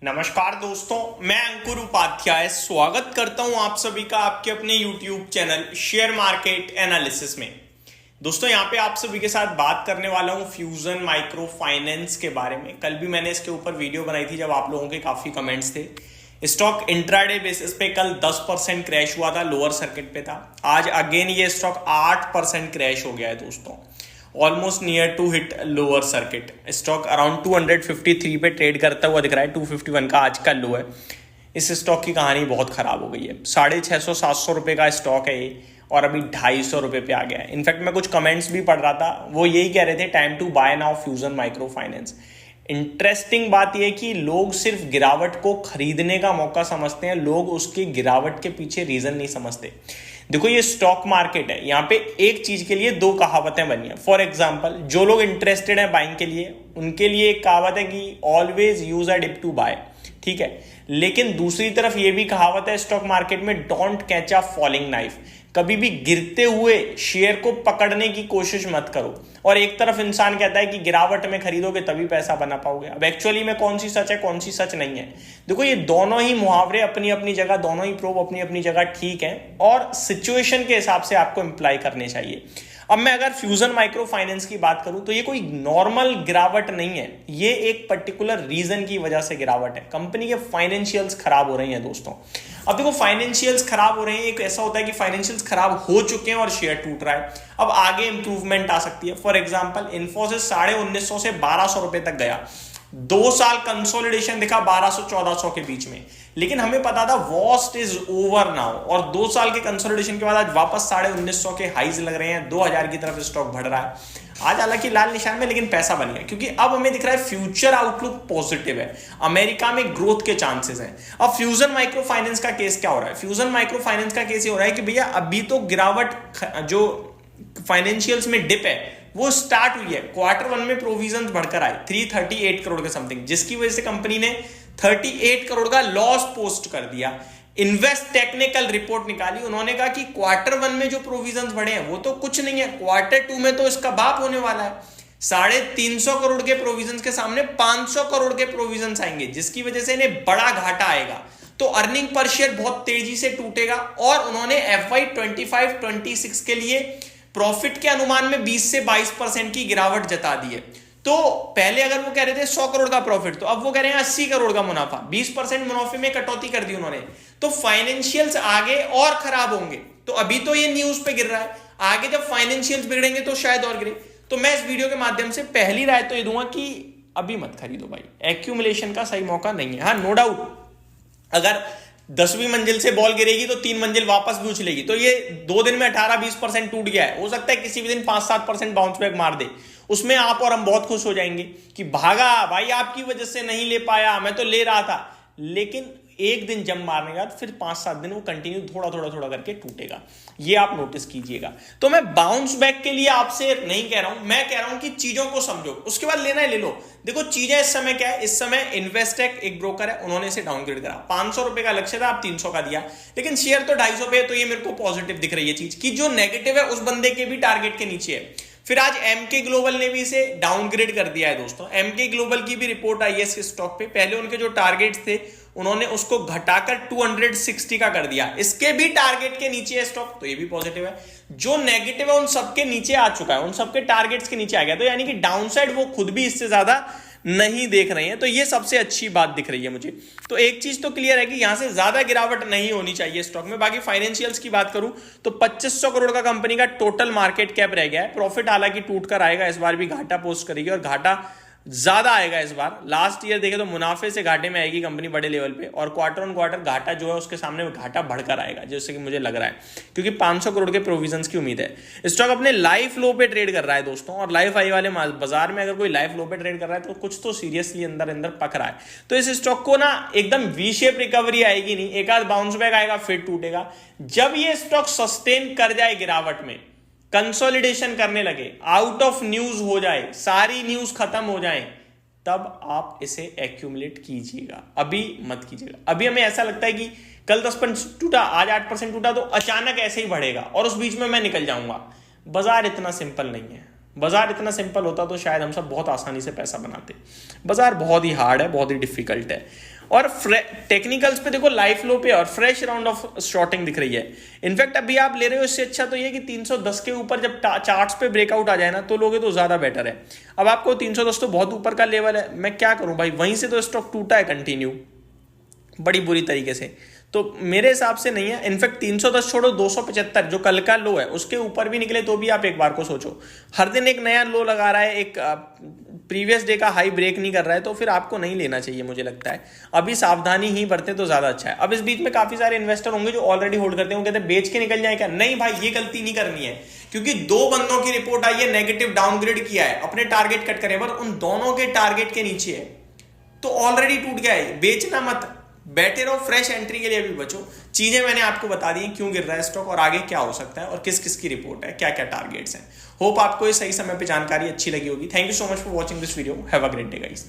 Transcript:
नमस्कार दोस्तों, मैं अंकुर उपाध्याय स्वागत करता हूं आप सभी का आपके अपने YouTube channel share market analysis में। दोस्तों यहां पे आप सभी के साथ बात करने वाला हूं फ्यूजन माइक्रो फाइनेंस के बारे में। कल भी मैंने इसके ऊपर वीडियो बनाई थी जब आप लोगों के काफी कमेंट्स थे। स्टॉक इंट्राडे बेसिस पे कल 10% क्रैश हुआ था, लोअर सर्किट पे था। आज अगेन ये स्टॉक 8% क्रैश हो गया है दोस्तों, almost near to hit lower circuit. Stock around 253 पे ट्रेड करता हुआ दिख रहा है। 251 का आज का लो है। इस स्टॉक की कहानी बहुत खराब हो गई है। 650-700 रुपए का स्टॉक है ये और अभी 250 रुपए पे आ गया है। इनफैक्ट मैं कुछ कमेंट्स भी पढ़ रहा था, वो यही कह रहे थे time to buy now fusion microfinance. Interesting बात यह कि लोग सिर्फ गिरावट को खरीदने का मौका समझते हैं, लोग उसकी गिरावट के पीछे रीजन नहीं समझते। देखो ये स्टॉक मार्केट है, यहाँ पे एक चीज के लिए दो कहावतें बनी है। फॉर एग्जांपल जो लोग इंटरेस्टेड है बाइंग के लिए, उनके लिए एक कहावत है कि always use a dip to buy, ठीक है। लेकिन दूसरी तरफ ये भी कहावत है स्टॉक मार्केट में, don't catch a falling knife. कभी भी गिरते हुए शेयर को पकड़ने की कोशिश मत करो। और एक तरफ इंसान कहता है कि गिरावट में खरीदोगे तभी पैसा बना पाओगे। अब एक्चुअली में कौन सी सच है कौन सी सच नहीं है, देखो ये दोनों ही मुहावरे अपनी अपनी जगह, दोनों ही प्रूफ अपनी अपनी जगह ठीक है और सिचुएशन के हिसाब से आपको इंप्लाई करने चाहिए। अब मैं अगर फ्यूजन माइक्रो फाइनेंस की बात करूं तो ये कोई नॉर्मल गिरावट नहीं है, ये एक पर्टिकुलर रीजन की वजह से गिरावट है। कंपनी के फाइनेंशियल्स खराब हो रही हैं दोस्तों। अब देखो फाइनेंशियल्स खराब हो रहे हैं, एक ऐसा होता है कि फाइनेंशियल्स खराब हो चुके हैं और शेयर टूट रहा है, अब आगे इंप्रूवमेंट आ सकती है। फॉर एग्जांपल इन्फोसिस 1950 से 1200 रुपए तक गया, 2 साल कंसोलिडेशन दिखा 1200-1400 के बीच में, लेकिन हमें पता था वर्स्ट इज ओवर नाउ। और 2 साल के कंसोलिडेशन के बाद आज वापस 1950 के हाईज लग रहे हैं, 2000 की तरफ स्टॉक बढ़ रहा है। आज हालांकि लाल निशान में, लेकिन पैसा बन गया क्योंकि अब हमें दिख रहा है फ्यूचर आउटलुक पॉजिटिव है, अमेरिका में ग्रोथ के चांसेस हैं। अब फ्यूजन माइक्रो फाइनेंस का केस क्या हो रहा है? फ्यूजन माइक्रो फाइनेंस का केस ये हो रहा है कि भैया अभी तो गिरावट जो फाइनेंशियल्स में डिप है वो स्टार्ट हुई है। Q1 में प्रोविजंस बढ़कर आए 338 करोड़ के समथिंग, जिसकी वजह से कंपनी ने 38 करोड़ का लॉस पोस्ट कर दिया। इन्वेस्ट टेक्निकल रिपोर्ट निकाली, उन्होंने कहा कि Q1 में जो प्रोविजंस बढ़े हैं वो तो कुछ नहीं है, Q2 में तो इसका बाप होने वाला है। 350 करोड़ के प्रोविजंस के सामने 500 करोड़ के प्रोविजंस आएंगे, जिसकी वजह से इन्हें बड़ा घाटा आएगा। तो अर्निंग पर शेयर बहुत तेजी से टूटेगा। और उन्होंने FY 25-26 के लिए प्रॉफिट के अनुमान में 20 से 22% की गिरावट जता दी है। तो पहले अगर वो कह रहे थे 100 करोड़ का प्रॉफिट, तो अब वो कह रहे हैं 80 करोड़ का मुनाफा, 20% मुनाफे में कटौती कर दी उन्होंने। तो फाइनेंशियल्स आगे और खराब होंगे। तो अभी तो ये न्यूज पे गिर रहा है, आगे जब फाइनेंशियल्स बिगड़ेंगे तो शायद और गिरे। तो मैं इस वीडियो के माध्यम से पहली राय तो ये दूंगा कि अभी मत खरीदो भाई, एक्यूमुलेशन का सही मौका नहीं है। हाँ नो डाउट, अगर 10वीं मंजिल से बॉल गिरेगी तो 3 मंजिल वापस भी उछलेगी। तो ये 2 दिन में 18-20% टूट गया है, हो सकता है किसी भी दिन 5-7% बाउंस बैक मार दे। उसमें आप और हम बहुत खुश हो जाएंगे कि भागा भाई, आपकी वजह से नहीं ले पाया, मैं तो ले रहा था। लेकिन एक दिन जंप मारने के बाद फिर 5-7 दिन वो कंटिन्यू थोड़ा करके टूटेगा, ये आप नोटिस कीजिएगा। तो मैं बाउंस बैक के लिए आपसे नहीं कह रहा हूं, मैं कह रहा हूं कि चीजों को समझो, उसके बाद लेना है ले लो। देखो चीजें इस समय क्या है, इस समय इन्वेस्टेक एक ब्रोकर है, उन्होंने इसे डाउनग्रेड करा। 500 रुपए का लक्ष्य था, आप 300 का दिया, लेकिन शेयर तो 250 पे है। तो ये मेरे को पॉजिटिव दिख रही है चीज कि जो नेगेटिव है उस बंदे के भी टारगेट के नीचे है। फिर आज एमके ग्लोबल ने भी इसे डाउनग्रेड कर दिया है दोस्तों। एमके ग्लोबल की भी रिपोर्ट आई है इस स्टॉक पे। पहले उनके जो टारगेट्स थे उन्होंने उसको घटाकर 260 का कर दिया, इसके भी टारगेट के नीचे है स्टॉक, तो ये भी पॉजिटिव है। जो नेगेटिव है उन सबके नीचे आ चुका है, उन सबके टारगेट्स के नीचे आ गया। तो यानी कि डाउनसाइड वो खुद भी इससे ज्यादा नहीं देख रहे हैं, तो ये सबसे अच्छी बात दिख रही है मुझे। तो एक चीज तो क्लियर है कि यहां से ज्यादा गिरावट नहीं होनी चाहिए स्टॉक में। बाकी फाइनेंशियल्स की बात करूं तो 2500 करोड़ का कंपनी का टोटल मार्केट कैप रह गया है। प्रॉफिट हालांकि टूट कर आएगा, इस बार भी घाटा पोस्ट करेगी और घाटा ज्यादा आएगा इस बार। लास्ट ईयर देखे तो मुनाफे से घाटे में आएगी कंपनी बड़े लेवल पे, और क्वार्टर घाटा जो है उसके सामने घाटा बढ़कर आएगा, जैसे कि मुझे लग रहा है, क्योंकि 500 करोड़ के प्रोविजंस की उम्मीद है। स्टॉक अपने लाइफ लो पे ट्रेड कर रहा है दोस्तों, और लाइफ हाई वाले बाजार में अगर कोई लाइफ लो पे ट्रेड कर रहा है तो कुछ तो सीरियसली अंदर पक रहा है। तो इस स्टॉक को ना एकदम वी शेप रिकवरी आएगी नहीं, एक आध बाउंस बैक आएगा फिर टूटेगा। जब ये स्टॉक सस्टेन कर जाए गिरावट में, कंसोलिडेशन करने लगे, आउट ऑफ न्यूज हो जाए, सारी न्यूज खत्म हो जाए, तब आप इसे एक्यूमुलेट कीजिएगा, अभी मत कीजिएगा। अभी हमें ऐसा लगता है कि कल 10% टूटा, आज 8% टूटा, तो अचानक ऐसे ही बढ़ेगा और उस बीच में मैं निकल जाऊंगा। बाजार इतना सिंपल नहीं है। बाजार इतना सिंपल होता तो शायद हम सब बहुत आसानी से पैसा बनाते। बाजार बहुत ही हार्ड है, बहुत ही डिफिकल्ट है। और टेक्निकल्स पे देखो, लाइफ लो पे और फ्रेश राउंड ऑफ शॉर्टिंग दिख रही है। इनफैक्ट अभी आप ले रहे हो, इससे अच्छा तो ये कि 310 के ऊपर जब चार्ट्स पे ब्रेकआउट आ जाए ना तो लोगे तो ज्यादा बेटर है। अब आपको 310 तो बहुत ऊपर का लेवल है, मैं क्या करूं भाई, वहीं से तो स्टॉक टूटा है कंटिन्यू बड़ी बुरी तरीके से, तो मेरे हिसाब से नहीं है। इनफैक्ट 310 छोड़ो, 275 जो कल का लो है उसके ऊपर भी निकले तो भी आप एक बार को सोचो। हर दिन एक नया लो लगा रहा है, एक प्रीवियस डे का हाई ब्रेक नहीं कर रहा है, तो फिर आपको नहीं लेना चाहिए मुझे लगता है। अभी सावधानी ही बरते तो ज्यादा अच्छा है। अब इस बीच में काफी सारे इन्वेस्टर होंगे जो ऑलरेडी होल्ड करते हैं, वो कहते हैं बेच के निकल जाए क्या? नहीं भाई, ये गलती नहीं करनी है, क्योंकि 2 बंदों की रिपोर्ट आई है, नेगेटिव डाउनग्रेड किया है, अपने टारगेट कट करे, पर उन दोनों के टारगेट के नीचे है तो ऑलरेडी टूट गया है। बेचना मत, बैठे रहो, फ्रेश एंट्री के लिए भी बचो। चीजें मैंने आपको बता दी क्यों गिर रहा है स्टॉक और आगे क्या हो सकता है और किस किस की रिपोर्ट है, क्या क्या टारगेट्स हैं। होप आपको ये सही समय पे जानकारी अच्छी लगी होगी। Thank you so much for watching this video. Have a great day guys.